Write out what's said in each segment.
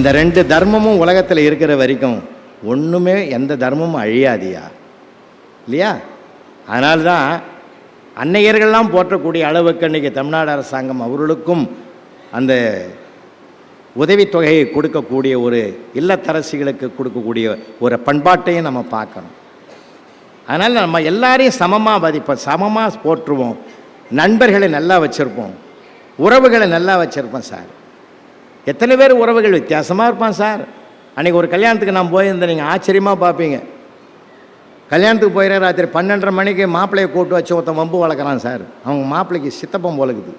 இந்த ரெண்டு தர்மமும் உலகத்தில் இருக்கிற வரைக்கும் ஒன்றுமே எந்த தர்மமும் அழியாதியா இல்லையா? அதனால தான் அன்னையர்கள்லாம் போற்றக்கூடிய அளவுக்கு இன்றைக்கி தமிழ்நாடு அரசாங்கம் அவர்களுக்கும் அந்த உதவித்தொகையை கொடுக்கக்கூடிய ஒரு இல்லத்தரசிகளுக்கு கொடுக்கக்கூடிய ஒரு பண்பாட்டையும் நம்ம பார்க்கணும். அதனால் நம்ம எல்லாரையும் சமமாக மதிப்போம், சமமாக போற்றுவோம், நண்பர்களை நல்லா வச்சுருப்போம், உறவுகளை நல்லா வச்சுருப்போம் சார். எத்தனை பேர் உறவுகள் வித்தியாசமாக இருப்பான் சார். அன்றைக்கி ஒரு கல்யாணத்துக்கு நான் போயிருந்தேன், நீங்கள் ஆச்சரியமாக பார்ப்பீங்க. கல்யாணத்துக்கு போயிடுற ராத்திரி 12:30 மணிக்கு மாப்பிள்ளையை கூட்டு வச்சு ஒருத்தன் வம்பு வளர்க்குறான் சார். அவங்க மாப்பிள்ளைக்கு சித்தப்பம் போலக்குது.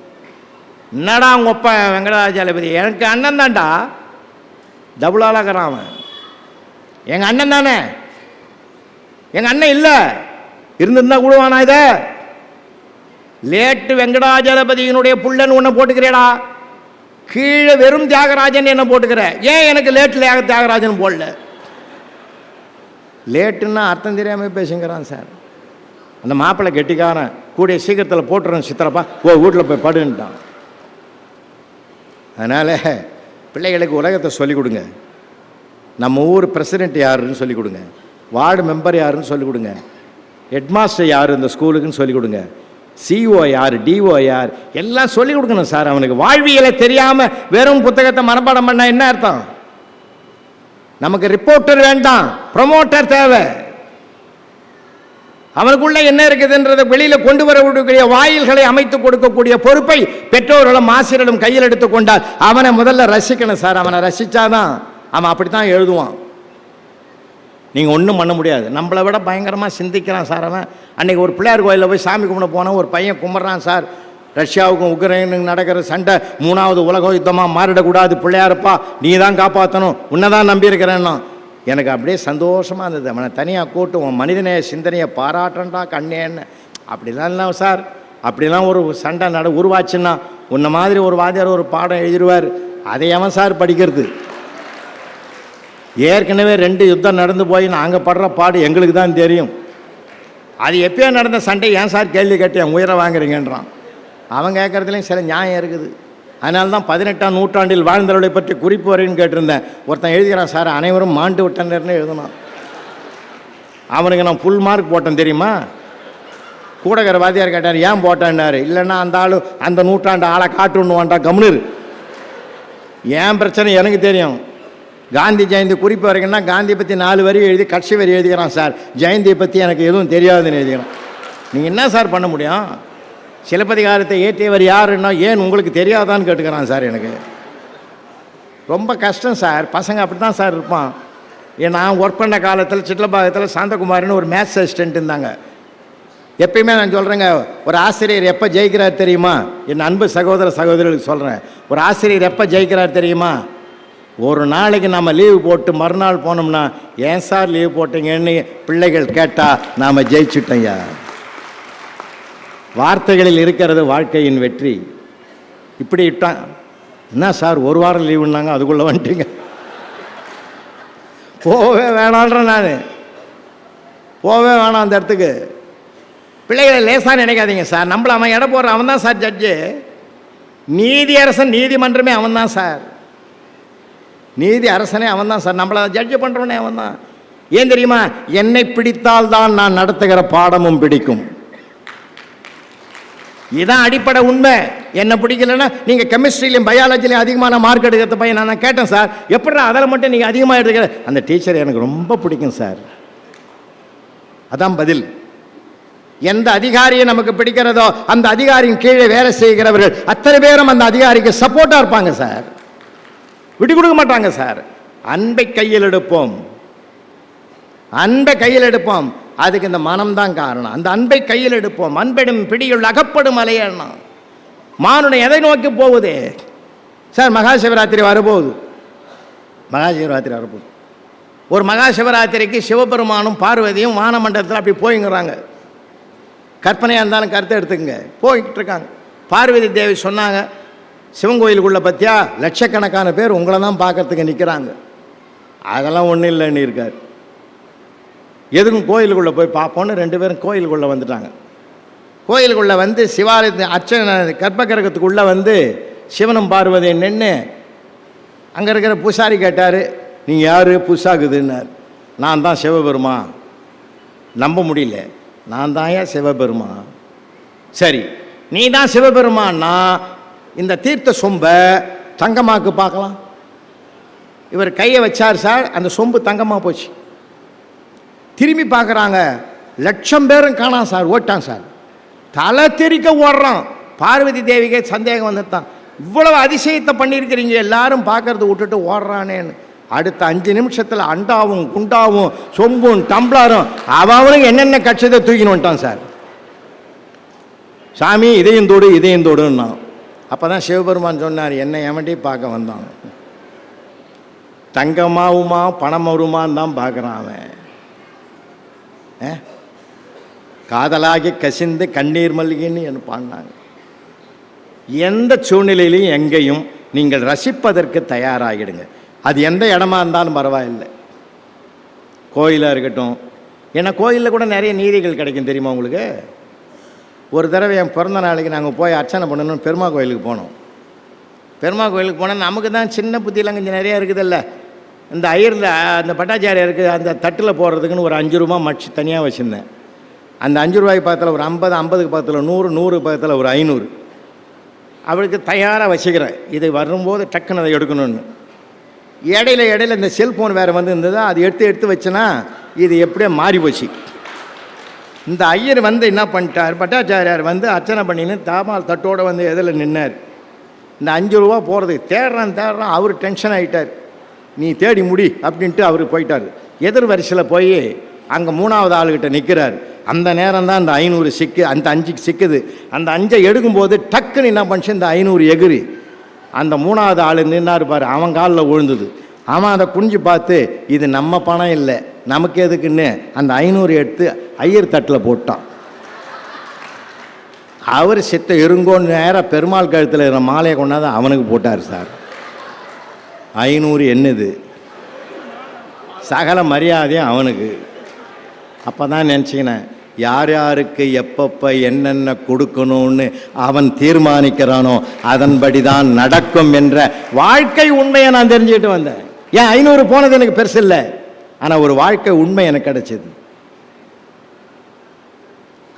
என்னடா அவங்க ஒப்ப வெங்கடாஜலபதி எனக்கு அண்ணன் தான்டா, டபுளாளாகிறான் அவன். எங்கள் அண்ணன் தானே, எங்கள் அண்ணன் இல்லை, இருந்திருந்தா கூடுவானா? இதை லேட்டு வெங்கடாஜலபதியினுடைய புள்ளன்னு ஒன்று போட்டுக்கிறேடா, கீழே வெறும் தியாகராஜன் என்ன போட்டுக்கிற, ஏன் எனக்கு லேட்டில் தியாகராஜன் போடல? லேட்டுன்னா அர்த்தம் தெரியாமல் பேசுங்கிறான் சார். அந்த மாப்பிள்ளை கெட்டிக்காரன் கூடிய சீக்கிரத்தில் போட்டுறேன் சித்திரப்பா, வீட்டில் போய் படுன்ட்டான். அதனால் பிள்ளைகளுக்கு உலகத்தை சொல்லிக் கொடுங்க. நம்ம ஊர் பிரசிடெண்ட் யாருன்னு சொல்லிக் கொடுங்க, வார்டு மெம்பர் யாருன்னு சொல்லிக் கொடுங்க, ஹெட்மாஸ்டர் யார் இந்த ஸ்கூலுக்குன்னு சொல்லிக் கொடுங்க, சிஓ யார், டிஓ யார், எல்லாம் சொல்லிக் கொடுக்கணும் சார். அவனுக்கு வாழ்வியலை தெரியாமல் வெறும் புத்தகத்தை மனப்பாடம் பண்ணால் என்ன அர்த்தம்? நமக்கு ரிப்போர்ட்டர் வேண்டாம், ப்ரமோட்டர் தேவை. அவனுக்குள்ள என்ன இருக்குதுன்றதை வெளியில் கொண்டு வரக்கூடிய வாயில்களை அமைத்து கொடுக்கக்கூடிய பொறுப்பை பெற்றோர்களும் ஆசிரியர்களும் கையில் எடுத்து கொண்டால் அவனை முதல்ல ரசிக்கணும் சார். அவனை ரசித்தாதான் அவன் அப்படித்தான் எழுதுவான். நீங்கள் ஒன்றும் பண்ண முடியாது. நம்மளை விட பயங்கரமாக சிந்திக்கிறான் சார் அவன். அன்றைக்கி ஒரு பிள்ளையார் கோயிலில் போய் சாமி கும்பிட போனால் ஒரு பையன் கும்பிட்றான் சார், ரஷ்யாவுக்கும் உக்ரைனுக்கும் நடக்கிற சண்டை 3வது உலக யுத்தமாக மாறிடக்கூடாது, பிள்ளையாருப்பா நீ தான் காப்பாற்றணும், உன்னை தான் நம்பியிருக்கிறேன்னா. எனக்கு அப்படியே சந்தோஷமாக இருந்தது. அவனை தனியாக கூட்டு உன் மனிதநேய சிந்தனையை பாராட்டண்டா கண்ணேன்னு. அப்படிலாம் இல்லை சார், அப்படிலாம் ஒரு சண்டை உருவாச்சுன்னா உன்ன மாதிரி ஒரு வாத்தியார் ஒரு பாடம் எழுதிடுவார். அதை அவன் சார் படிக்கிறது? ஏற்கனவே 2 யுத்தம் நடந்து போய் நாங்கள் படுற பாடு எங்களுக்கு தான் தெரியும். அது எப்பயோ நடந்த சண்டை ஏன் சார் கேள்வி கேட்டு என் உயிரை வாங்குறீங்கன்றான். அவன் கேட்குறதுலையும் சில நியாயம் இருக்குது. அதனால தான் 18ஆம் நூற்றாண்டில் வாழ்ந்தவர்களை பற்றி குறிப்பு வரைன்னு கேட்டிருந்தேன். ஒருத்தன் எழுதுகிறான் சார், அனைவரும் மாண்டு விட்டனர்னு எழுதணும். அவனுக்கு நான் ஃபுல் மார்க் போட்டேன் தெரியுமா? கூடகிற வாத்தியார் கேட்டார் ஏன் போட்டான்னாரு. இல்லைன்னா அந்த ஆள் அந்த நூற்றாண்டு ஆளை காட்டுன்னுவான்டா, கம்னு. ஏன் பிரச்சனை எனக்கு தெரியும். காந்தி ஜெயந்தி குறிப்பு வரைக்குன்னா காந்தியை பற்றி 4 வரி எழுதி கட்சி வரி எழுதிக்கிறான் சார். ஜெயந்தியை பற்றி எனக்கு எதுவும் தெரியாதுன்னு எழுதிக்கிறான். நீங்கள் என்ன சார் பண்ண முடியும்? சிலப்பதிகாரத்தை ஏற்றியவர் யாருன்னா ஏன் உங்களுக்கு தெரியாதான்னு கேட்டுக்கிறான் சார். எனக்கு ரொம்ப கஷ்டம் சார். பசங்க அப்படி தான் சார் இருப்பான். நான் ஒர்க் பண்ண காலத்தில் சிட்லபாகத்தில் சாந்தகுமாரின்னு ஒரு மேத்ஸ் அசிஸ்டன்ட் இருந்தாங்க. எப்பயுமே நான் சொல்கிறேங்க, ஒரு ஆசிரியர் எப்போ ஜெயிக்கிறார் தெரியுமா? என் அன்பு சகோதர சகோதரிகளுக்கு சொல்கிறேன், ஒரு ஆசிரியர் எப்போ ஜெயிக்கிறார் தெரியுமா? ஒரு நாளைக்கு நம்ம லீவு போட்டு மறுநாள் போனோம்னா ஏன் சார் லீவு போட்டீங்கன்னு பிள்ளைகள் கேட்டால் நாம் ஜெயிச்சுட்டோங்க. வார்த்தைகளில் இருக்கிறது வாழ்க்கையின் வெற்றி. இப்படி இட்டான். என்ன சார் ஒரு வாரம் லீவுன்னாங்க, அதுக்குள்ளே வந்துட்டீங்க. போவே வேணான்றேன் நான், போவே வேணாம் அந்த இடத்துக்கு. பிள்ளைகளை லேசாக நினைக்காதீங்க சார். நம்மளை அவன் இட போடுற அவன் தான் சார் ஜட்ஜு. நீதி அரசன் நீதிமன்றமே அவன் தான் சார். நீதி அரசனே அவன் தான் சார். நம்மளை ஜட்ஜு பண்ணுறவனே அவன் தான். ஏன் தெரியுமா? என்னை பிடித்தால் தான் நான் நடத்துகிற பாடமும் பிடிக்கும். இதுதான் அடிப்படை உண்மை. என்ன பிடிக்கலன்னா நீங்கள் கெமிஸ்ட்ரியிலையும் பயாலஜிலையும் அதிகமான மார்க் எடுக்கிறத பையன் நான் கேட்டேன் சார், எப்படா அதில் மட்டும் நீங்கள் அதிகமாக எடுத்துக்கிற? அந்த டீச்சர் எனக்கு ரொம்ப பிடிக்கும் சார். அதான் பதில். எந்த அதிகாரியை நமக்கு பிடிக்கிறதோ அந்த அதிகாரியின் கீழே வேலை செய்கிறவர்கள் அத்தனை பேரும் அந்த அதிகாரிக்கு சப்போர்ட்டாக இருப்பாங்க சார். விட்டு கொடுக்க மாட்டாங்க சார். அன்பை கையில் எடுப்போம், அன்பை கையில் எடுப்போம். அதுக்கு இந்த மனம்தான் காரணம். அந்த அன்பை கையில் எடுப்போம். அன்பெடும் பிடியுள் அகப்படும் அலையண்ணா. மானுடம் எதை நோக்கி போகுது சார்? மகா சிவராத்திரி வரப்போகுது. மகா சிவராத்திரி வரப்போகுது. ஒரு மகா சிவராத்திரிக்கு சிவபெருமானும் பார்வதியும் வானமண்டலத்தில் அப்படி போய்ங்கிறாங்க. கற்பனையாக இருந்தாலும் கருத்தை எடுத்துக்கங்க, போய்கிட்டு இருக்காங்க. பார்வதி தேவி சொன்னாங்க, சிவன் கோயிலுக்குள்ளே பற்றியா லட்சக்கணக்கான பேர் உங்களை தான் பார்க்கறதுக்கு நிற்கிறாங்க. அதெல்லாம் ஒன்றும் இல்லைன்னு இருக்கார். எதுக்கும் கோயிலுக்குள்ளே போய் பார்ப்போன்னு 2 பேரும் கோயிலுக்குள்ளே வந்துட்டாங்க. கோயிலுக்குள்ளே வந்து சிவாலயத்து அர்ச்சனை கர்ப்பகிரகத்துக்குள்ளே வந்து சிவனும் பார்வதியும் நின்று அங்கே இருக்கிற பூசாரி கேட்டார், நீங்கள் யார் புதுசாகுதுன்னார். நான் தான் சிவபெருமான். நம்ப முடியல. நான் தான் ஏன் சிவபெருமான்? சரி, நீ தான் சிவபெருமான்னா இந்த தீர்த்த சொம்பை தங்கமாக்கு பார்க்கலாம். இவர் கையை வச்சார் சார், அந்த சொம்பு தங்கமாக போச்சு. திரும்பி பார்க்குறாங்க, லட்சம் பேரும் காணாம் சார், ஓட்டான் சார். தலை தெறிக்க ஓடுறான். பார்வதி தேவிக்கே சந்தேகம் வந்துட்டான், இவ்வளவு அதிசயத்தை பண்ணியிருக்கிறீங்க, எல்லாரும் பார்க்கறது விட்டுட்டு ஓடுறானேன்னு. அடுத்த 5 நிமிஷத்தில் அண்டாவும் குண்டாவும் சொம்பும் டம்ளரும் அவனுக்கு என்னென்ன கட்சத்தை தூக்கின்னு வந்துட்டான் சார். சாமி இதையும் தோடு இதையும் தோடுன்னா. அப்போ தான் சிவபெருமான் சொன்னார், என்னை எவன்டி பார்க்க வந்தான், தங்கமாவுமா பணம் வருமான்னு தான் பார்க்குறான் அவன். காதலாகி கசிந்து கண்ணீர் மல்லிகைன்னு என்ன பாடினாங்க. எந்த சூழ்நிலையிலையும் எங்கேயும் நீங்கள் ரசிப்பதற்கு தயாராகிடுங்க. அது எந்த இடமா இருந்தாலும் பரவாயில்லை. கோயிலாக இருக்கட்டும். ஏன்னா கோயிலில் கூட நிறைய நீதிகள் கிடைக்கும் தெரியுமா உங்களுக்கு? ஒரு தடவை என் பிறந்த நாளைக்கு நாங்கள் போய் அர்ச்சனை பண்ணணும்னு பெருமா கோயிலுக்கு போனோம். பெருமா கோயிலுக்கு போனால் நமக்கு தான் சின்ன புத்தியெல்லாம் கொஞ்சம் நிறையா இருக்குதில்ல. இந்த ஐயரில் அந்த பட்டாச்சாரியாருக்கு அந்த தட்டில் போடுறதுக்குன்னு ஒரு 5 ரூபா மடிச்சு தனியாக வச்சுருந்தேன். அந்த 5 ரூபாய்க்கு பக்கத்தில் ஒரு 50, 50க்கு பக்கத்தில் 100, 100 பக்கத்தில் ஒரு 500 அவளுக்கு தயாராக வச்சுக்கிறேன். இது வரும்போது டக்குன்னு அதை எடுக்கணும்னு. இடையில இந்த செல்ஃபோன் வேறு வந்து இருந்தது, அது எடுத்து வச்சேன்னா இது எப்படியே மாறி போச்சு. இந்த ஐயர் வந்து என்ன பண்ணிட்டார், பட்டாச்சாரியார் வந்து அர்ச்சனை பண்ணின்னு தாமால் தட்டோடு வந்து எதில் நின்னார். இந்த 5 ரூபா போகிறது தேடுறான். அவர் டென்ஷன் ஆகிட்டார். நீ தேடி முடி அப்படின்ட்டு அவர் போயிட்டார். எதிர் வரிசையில் போய் அங்கே 3வது ஆளுகிட்ட நிற்கிறார். அந்த நேரம் தான் அந்த 500 அந்த 5க்கு சிக்குது. அந்த 5ஐ எடுக்கும்போது டக்குன்னு என்ன பண்ணிச்சு, இந்த 500 எகிரி அந்த 3வது ஆள் நின்னார் பாரு, அவன் காலில் விழுந்தது. அவன் அதை குனிஞ்சு பார்த்து, இது நம்ம பணம் இல்லை, நமக்கு எதுக்குன்னு அந்த 500 எடுத்து ஐயர் தட்டில் போட்டான். அவர் சித்த இருங்கோன்னு நேராக பெருமாள் கழுத்தில் இருக்கிற மாலையை கொண்டாந்து அவனுக்கு போட்டார் சார். 500 என்னது, சகல மரியாதையும் அவனுக்கு. அப்போ தான் நினச்சிக்கினேன், யார் யாருக்கு எப்பப்போ என்னென்ன கொடுக்கணும்னு அவன் தீர்மானிக்கிறானோ அதன்படி தான் நடக்கும் என்ற வாழ்க்கை உண்மையை நான் தெரிஞ்சுக்கிட்டு வந்தேன். ஏன் 500 போனது எனக்கு பெருசு இல்லை, ஆனால் ஒரு வாழ்க்கை உண்மை எனக்கு கிடைச்சது.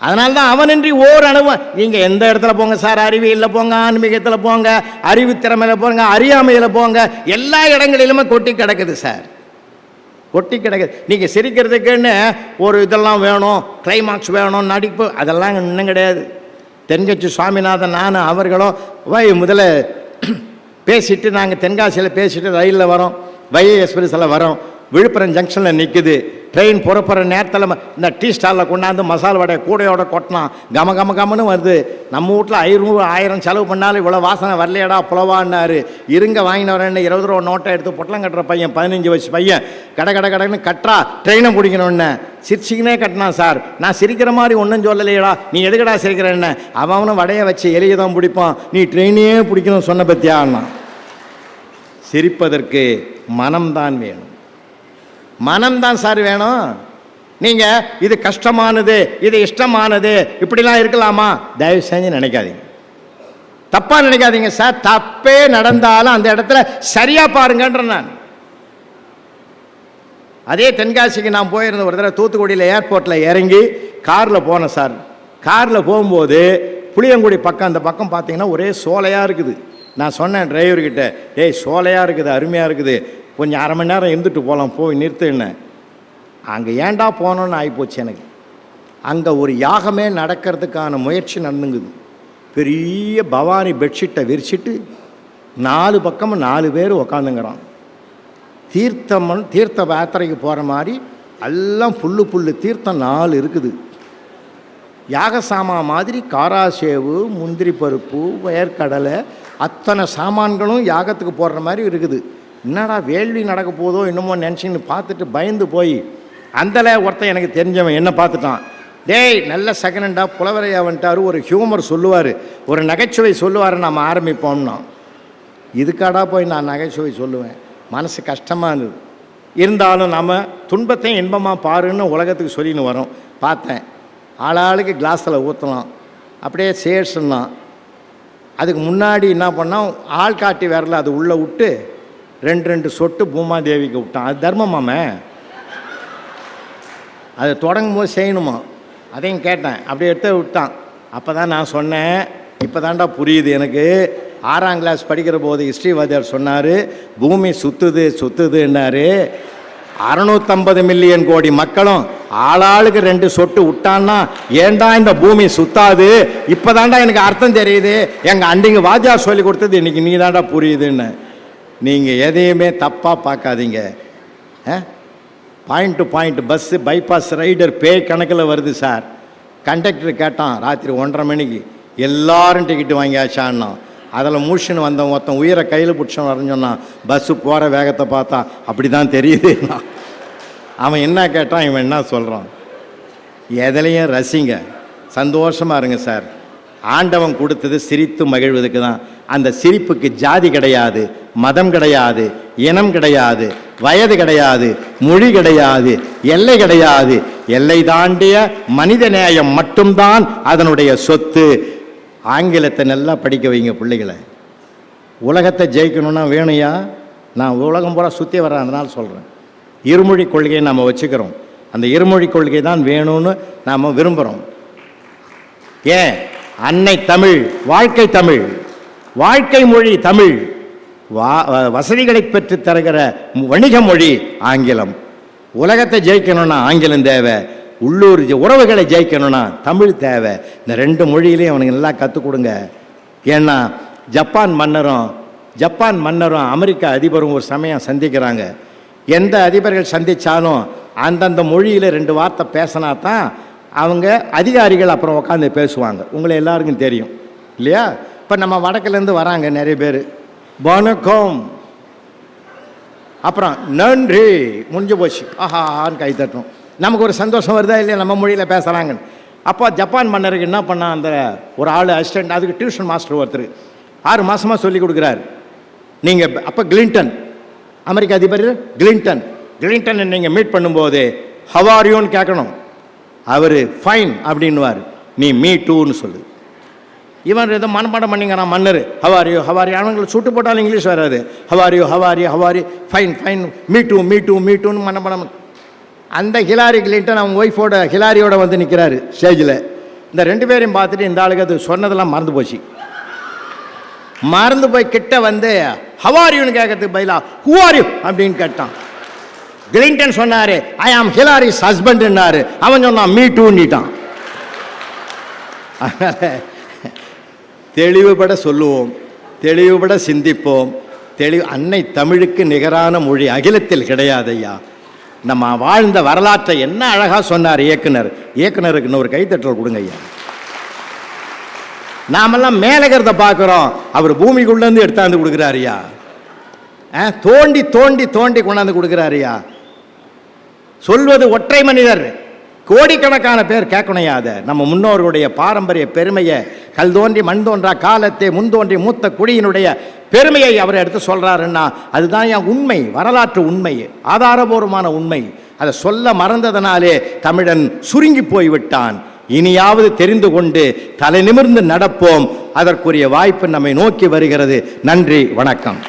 அதனால்தான் அவனின்றி ஓர் அனுபவம். நீங்கள் எந்த இடத்துல போங்க சார், அறிவியலில் போங்க, ஆன்மீகத்தில் போங்க, அறிவு திறமையில் போங்க, அறியாமையில் போங்க, எல்லா இடங்களிலுமே கொட்டி கிடக்குது சார், கொட்டி கிடக்குது. நீங்கள் சிரிக்கிறதுக்குன்னு ஒரு இதெல்லாம் வேணும், கிளைமாக்ஸ் வேணும், நடிப்பு, அதெல்லாம் இன்னும் கிடையாது. தென்கட்சி சுவாமிநாதன் நானும் அவர்களும் முதல்ல பேசிட்டு நாங்கள் தென்காசியில் பேசிட்டு ரயிலில் வரோம், வைகை எக்ஸ்பிரஸில் வரோம். விழுப்புரம் ஜங்ஷனில் நிற்குது ட்ரெயின். புறப்புற நேரத்தில் இந்த டீ ஸ்டாலில் கொண்டாந்து மசால் வடை கூடையோட கொட்டினான், கமன்னு வருது. நம்ம வீட்டில் 500, 1000 செலவு பண்ணாலும் இவ்வளோ வாசனை வரலையடா புலவான்னாரு. இருங்க வாங்கின வரேன்னு 20 ரூபா நோட்டை எடுத்து பொட்டலம் கட்டுற பையன், 15 வயசு பையன், கடன்னு கட்டுறா, ட்ரெயினை பிடிக்கணுன்னு சிரிச்சிக்கினே கட்டினான் சார். நான் சிரிக்கிற மாதிரி ஒன்றும் சொல்லலையடா, நீ எதுக்கடா சிரிக்கிறேன்னு. அவனும் வடையை வச்சு எலியை தான் பிடிப்பான், நீ ட்ரெயினே பிடிக்கணும் சொன்ன பற்றியான்னா. சிரிப்பதற்கு மனம்தான் வேணும், மனம்தான் சார் வேணும். நீங்கள் இது கஷ்டமானது, இது இஷ்டமானது, இப்படிலாம் இருக்கலாமா, தயவு செஞ்சு நினைக்காதீங்க, தப்பாக நினைக்காதீங்க சார். தப்பே நடந்தாலும் அந்த இடத்துல சரியாக பாருங்கன்ற நான். அதே தென்காசிக்கு நான் போயிருந்த ஒரு தடவை தூத்துக்குடியில் ஏர்போர்ட்டில் இறங்கி காரில் போனேன் சார். காரில் போகும்போது புளியங்குடி பக்கம், அந்த பக்கம் பார்த்தீங்கன்னா ஒரே சோலையாக இருக்குது. நான் சொன்னேன் டிரைவர்கிட்ட, ஏய் சோலையாக இருக்குது, அருமையாக இருக்குது, கொஞ்சம் அரை மணி நேரம் இருந்துட்டு போகலாம், போய் நிறுத்துன்னு. அங்கே ஏண்டா போனோன்னு ஆகிப்போச்சு எனக்கு. அங்கே ஒரு யாகமே நடக்கிறதுக்கான முயற்சி நடந்துங்குது. பெரிய பவானி பெட்ஷீட்டை விரிச்சிட்டு 4 பக்கமும் 4 பேர் உக்காந்துங்கிறான். தீர்த்த யாத்திரைக்கு போகிற மாதிரி எல்லாம் புல்லு தீர்த்தம் 4 இருக்குது. யாக சாமா மாதிரி காராசேவு, முந்திரி பருப்பு, வேர்க்கடலை, அத்தனை சாமான்களும் யாகத்துக்கு போடுற மாதிரி இருக்குது. என்னடா வேள்வி நடக்க போதோ என்னமோ நினச்சின்னு பார்த்துட்டு பயந்து போய் அந்தல ஒருத்தன் எனக்கு தெரிஞ்சவன் என்ன பார்த்துட்டான். டேய் நல்ல செகண்டாக புலவரையா வந்துட்டார், ஒரு ஹியூமர் சொல்லுவார், ஒரு நகைச்சுவை சொல்லுவார், நம்ம ஆரம்பிப்போம்னா. இதுக்காடா போய் நான் நகைச்சுவை சொல்லுவேன், மனசு கஷ்டமாக இருந்தது. இருந்தாலும் நம்ம துன்பத்தையும் இன்பமாக பாருன்னு உலகத்துக்கு சொல்லின்னு வரோம். பார்த்தேன், ஆளாளுக்கு கிளாஸில் ஊற்றலாம், அப்படியே சேர்ஸ்லாம். அதுக்கு முன்னாடி என்ன பண்ணால் ஆள் காட்டி விரல அது உள்ளே விட்டு 2 சொட்டு பூமாதேவிக்கு விட்டான். அது தர்மமாமே, அது தொடங்கும் போது செய்யணுமா? அதையும் கேட்டேன். அப்படி எடுத்து விட்டான். அப்போ தான் நான் சொன்னேன், இப்போ தாண்டா புரியுது எனக்கு. 6ஆம் கிளாஸ் படிக்கிற போது ஹிஸ்ட்ரி வாத்தியார் சொன்னார், பூமி சுத்துதுன்னாரு. 650 மில்லியன் கோடி மக்களும் ஆளாளுக்கு 2 சொட்டு விட்டான்னா ஏண்டா இந்த பூமி சுத்தாது? இப்போ தாண்டா எனக்கு அர்த்தம் தெரியுது. எங்கள் அண்டிங்க வாத்தியார் சொல்லி கொடுத்தது இன்னைக்கு நீ தாண்டா புரியுதுன்னு. நீங்கள் எதையுமே தப்பாக பார்க்காதீங்க. Point to point bus bypass rider பேய் கணக்கில் வருது சார். கண்டக்டர் கேட்டான் ராத்திரி 1:30 மணிக்கு, எல்லாரும் டிக்கெட்டு வாங்கியாச்சான்னா. அதில் மூஷன் வந்தவன் ஒருத்தன் உயிரை கையில் பிடிச்சவன் வரன்னு சொன்னான். பஸ்ஸு போகிற வேகத்தை பார்த்தா அப்படி தான் தெரியுது. அவன் என்ன கேட்டான், இவன் என்ன சொல்கிறான்? எதுலையும் ரசிங்க, சந்தோஷமாக இருங்க சார். ஆண்டவன் கொடுத்தது சிரித்து மகிழ்வதுக்கு தான். அந்த சிரிப்புக்கு ஜாதி கிடையாது, மதம் கிடையாது, இனம் கிடையாது, வயது கிடையாது, மொழி கிடையாது, எல்லை கிடையாது. எல்லை தாண்டிய மனித நேயம் மட்டும்தான் அதனுடைய சொத்து. ஆங்கிலத்தை நல்லா படிக்க வைங்க பிள்ளைகளை. உலகத்தை ஜெயிக்கணும்னா வேணுயா. நான் உலகம் பூரா சுற்றி வரேன், அதனால் சொல்கிறேன். இருமொழி கொள்கையை நம்ம வச்சுக்கிறோம். அந்த இருமொழி கொள்கை தான் வேணும்னு நாம் விரும்புகிறோம். ஏன்? அன்னை தமிழ், வாழ்க்கை தமிழ், வாழ்க்கை மொழி தமிழ், வசதிகளை பெற்று தருகிற வணிக மொழி ஆங்கிலம். உலகத்தை ஜெயிக்கணும்னா ஆங்கிலம் தேவை, உள்ளூர் உறவுகளை ஜெயிக்கணும்னா தமிழ் தேவை. இந்த 2 மொழியிலையும் அவனுக்கு நல்லா கற்றுக் கொடுங்க. ஏன்னா ஜப்பான் மன்னரும் அமெரிக்க அதிபரும் ஒரு சமயம் சந்திக்கிறாங்க. எந்த அதிபர்கள் சந்தித்தாலும் அந்தந்த மொழியில் 2 வார்த்தை பேசினா தான் அவங்க அதிகாரிகள் அப்புறம் உட்காந்து பேசுவாங்க. உங்களை எல்லாருக்கும் தெரியும் இல்லையா? இப்போ நம்ம வடக்குலேருந்து வராங்க நிறைய பேர், வணக்கம், அப்புறம் நன்றி, முடிஞ்சு போச்சு, ஆஹான்னு கை தட்டணும். நமக்கு ஒரு சந்தோஷம் வருதா இல்லையா? நம்ம மொழியில் பேசுகிறாங்கன்னு. அப்போ ஜப்பான் மன்னருக்கு என்ன பண்ணால், அந்த ஒரு ஆள் அசிஸ்டண்ட், அதுக்கு டியூஷன் மாஸ்டர் ஒருத்தர் 6 மாதமாக சொல்லி கொடுக்குறாரு. நீங்கள் அப்போ கிளின்டன், அமெரிக்க அதிபர் கிளின்டன் நீங்கள் மீட் பண்ணும்போது ஹவ் ஆர் யூன்னு கேட்கணும். அவர் ஃபைன் அப்படின்வார், நீ மீ டூன்னு சொல்லு. இவன் ஏதோ மனப்பாடம் பண்ணிங்கிறான் மன்னர். ஹவாரியோ அவங்களுக்கு சுட்டு போட்டாலும் இங்கிலீஷ் வராது. ஹவாரி ஃபைன் மீ டூன்னு மனப்பாடம். அந்த ஹிலாரி கிளின்டன் அவங்க ஒய்ஃபோட ஹிலாரியோட வந்து நிற்கிறாரு ஸ்டேஜில். இந்த 2 பேரையும் பார்த்துட்டு இந்த ஆளுக்கு அது சொன்னதெல்லாம் மறந்து போச்சு. மறந்து போய் கிட்ட வந்து ஹவாரியூன்னு கேட்கறதுக்கு பதிலாக ஹூஆர்யூ அப்படின்னு கேட்டான். கிளின்டன் சொன்னார், ஐ ஆம் ஹிலாரிஸ் ஹஸ்பண்ட்னாரு. அவன் சொன்னான் மீ டூன்னிட்டான். தெளிவுபட சொல்லுவோம், தெளிவுபட சிந்திப்போம். அன்னை தமிழுக்கு நிகரான மொழி அகிலத்தில் கிடையாது ஐயா. நம்ம வாழ்ந்த வரலாற்றை என்ன அழகாக சொன்னார் இயக்குனருக்கு இன்னொரு கைத்தட்டல் கொடுங்க ஐயா. நாமெல்லாம் மேலகிறத பார்க்குறோம், அவர் பூமிக்குள்ளேருந்து எடுத்தாந்து கொடுக்குறாருயா. தோண்டி கொண்டாந்து கொடுக்குறாருயா. சொல்வது ஒற்றை மனிதர், கோடிக்கணக்கான பேர் கேட்கணையாத நம்ம முன்னோர்களுடைய பாரம்பரிய பெருமையை, கல் தோன்றி மண் தோன்றா காலத்தை முன்தோன்றி மூத்த குடியினுடைய பெருமையை அவர் எடுத்து சொல்கிறாருன்னா அதுதான் என் உண்மை, வரலாற்று உண்மை, ஆதாரபூர்வமான உண்மை. அதை சொல்ல மறந்ததனாலே தமிழன் சுருங்கி போய்விட்டான். இனியாவது தெரிந்து கொண்டு தலை நிமிர்ந்து நடப்போம். அதற்குரிய வாய்ப்பு நம்மை நோக்கி வருகிறது. நன்றி, வணக்கம்.